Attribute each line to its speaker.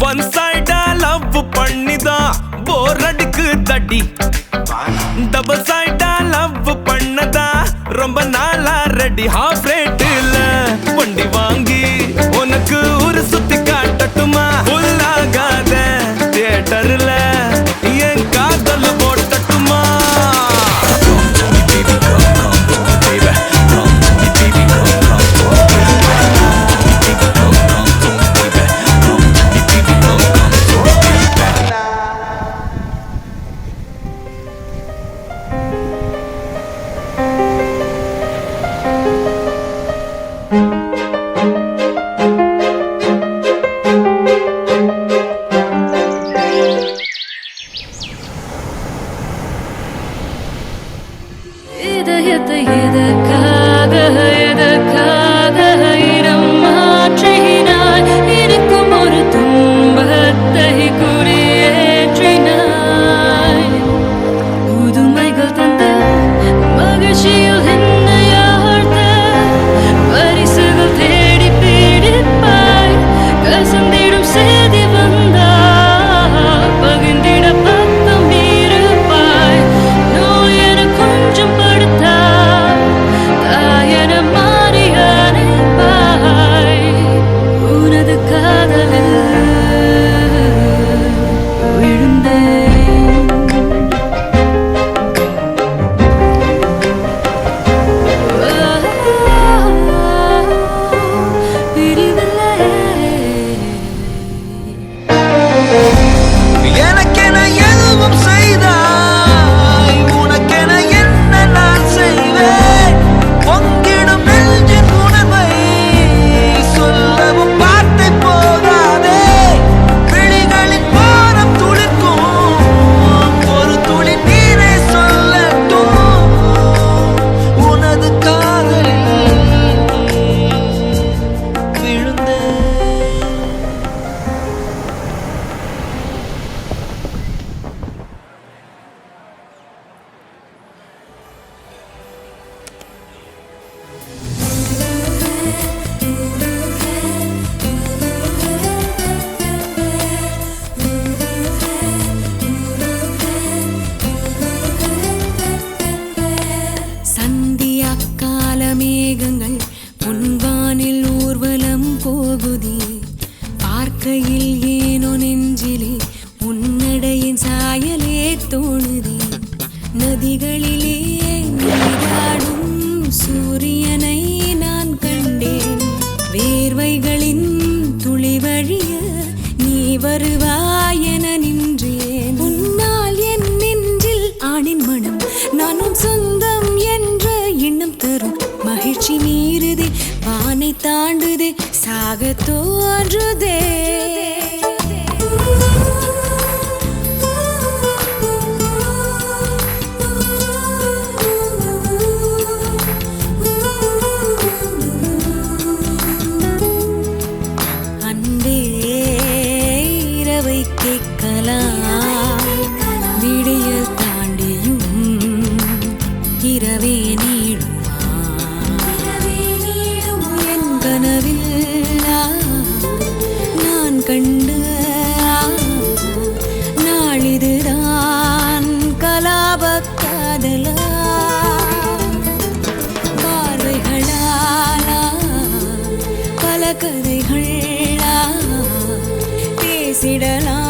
Speaker 1: one சைடா love பண்ணிதான் போர் அடிக்கு தடி டபுள் சைடா லவ் பண்ணதா ரொம்ப நாளா ரெடி ஹாஃப் ரேட்டுல வண்டி வாங்கி உனக்கு ஒரு சுத்தி காட்டட்டுமா உள்ளாகாத தியேட்டர்ல என் காதல போட்டட்டுமா
Speaker 2: மேகங்கள் பொன்வானில் ஊர்வலம் போகுதே பார்க்கையில் ஏனோ நெஞ்சிலே உன்னடையின் சாயலே தோணுதே நதிகளிலே நீராடும் சூரியனை நான் கண்டேன் வேர்வைகளின் துளி வழிய நீ வருவாய் என நின்றேன் உன்னால் என் நெஞ்சில் ஆணின் மனம் நானும் சொந்தம் என்ற எண்ணம் தரும் மகிழ்ச்சி மீறுதே வானை தாண்டுதே சாக தோன்றுதே அன்பே இரவை கேட்கலாம் விடியல் தாண்டியும் இரவே நான் கண்டு நாளிதுதான் கலாப காதலா பார்வைகளாலா பல கதைகளா பேசிடலாம்